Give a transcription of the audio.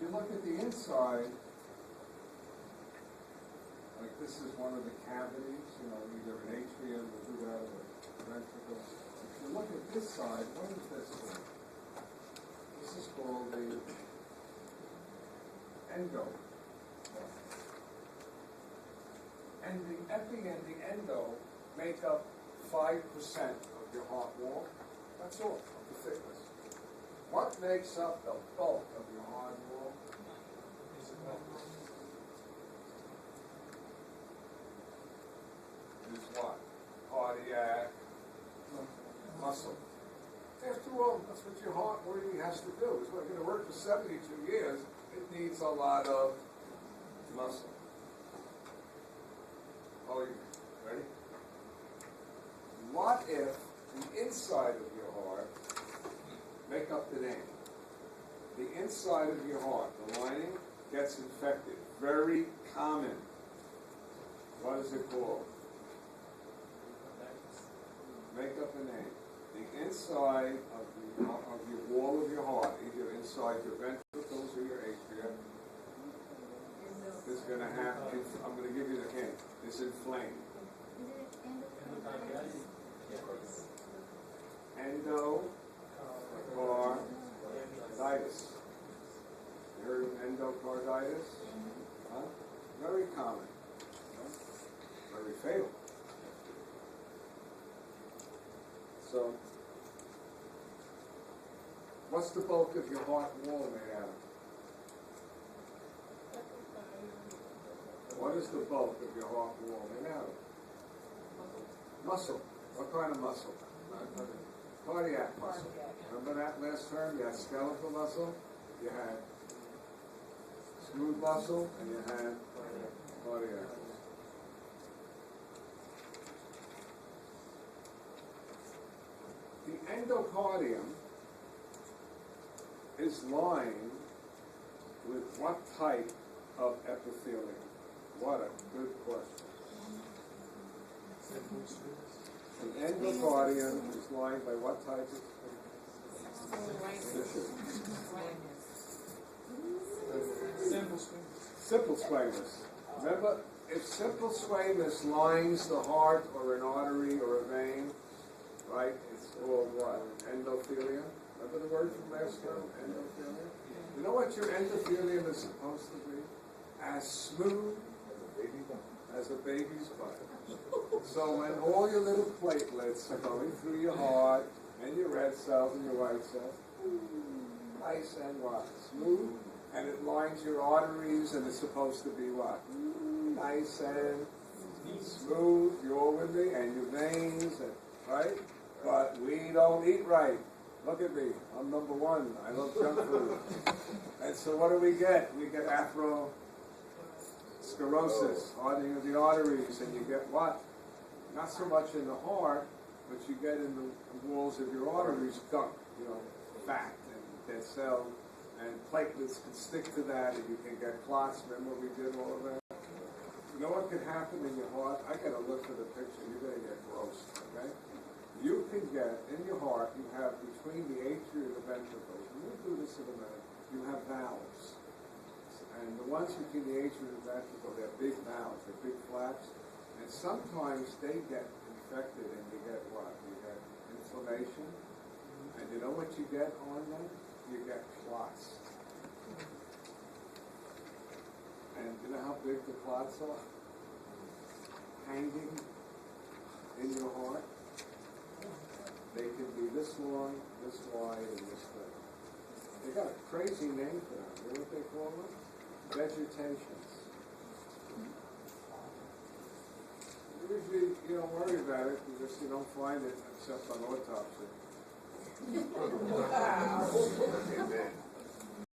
you look at the inside, like this is one of the cavities, you know, either an atrium or do that or a ventricle. If you look at this side, what is this called? This is called the endo. And the epi and the endo make up 5% of your heart wall. That's all, of the thickness. What makes up the bulk of your heart wall? Is what? Cardiac muscle. After all, that's what your heart really has to do. It's going to work for 72 years. It needs a lot of muscle. Oh, you ready? What if the inside of your heart, make up the name, the inside of your heart, the lining, gets infected? Very common. What is it called? Make up the name. The inside of your wall of your heart, either inside your ventricles or your atria, is going to have, I'm going to give you the hint, it's inflamed. Endocarditis. You heard of endocarditis? Huh? Very common. Very fatal. So, what's the bulk of your heart wall made out of? What is the bulk of your heart wall made out of? Muscle. What kind of muscle? Cardiac muscle. Remember that last term? You had skeletal muscle, you had smooth muscle, and you had cardiac. The endocardium is lined with what type of epithelium? What a good question. An endocardium is lined by what type of tissue? Simple squamous. Remember, if simple squamous lines the heart or an artery or a vein, right, it's called what? Endothelium. Remember the word from last term? Endothelium. You know what your endothelium is supposed to be? As smooth as a baby's butt. So when all your little platelets are going through your heart and your red cells and your white cells, nice and what? Smooth. And it lines your arteries and it's supposed to be what? Nice and smooth. You all with me? And your veins, and, right? But we don't eat right. Look at me. I'm number one. I love junk food. And so what do? We get atherosclerosis, hardening of the arteries, and you get what? Not so much in the heart, but you get in the walls of your arteries, gunk, fat and dead cells, and platelets can stick to that, and you can get clots. Remember we did all of that? You know what could happen in your heart? I got to look for the picture. You're going to get gross, okay? You can get, in your heart, you have between the atria and the ventricles, and we'll do this in a minute, you have valves. And the ones between the atria and the ventricle, they're big valves, they're big flaps, and sometimes they get infected and you get what? You get inflammation, and you know what you get on them? You get clots. And you know how big the clots are? Hanging in your heart. They can be this long, this wide, and this thick. They got a crazy name for them. You know what they call them? Vegetations. Usually you don't worry about it because you don't find it except on autopsy. Wow.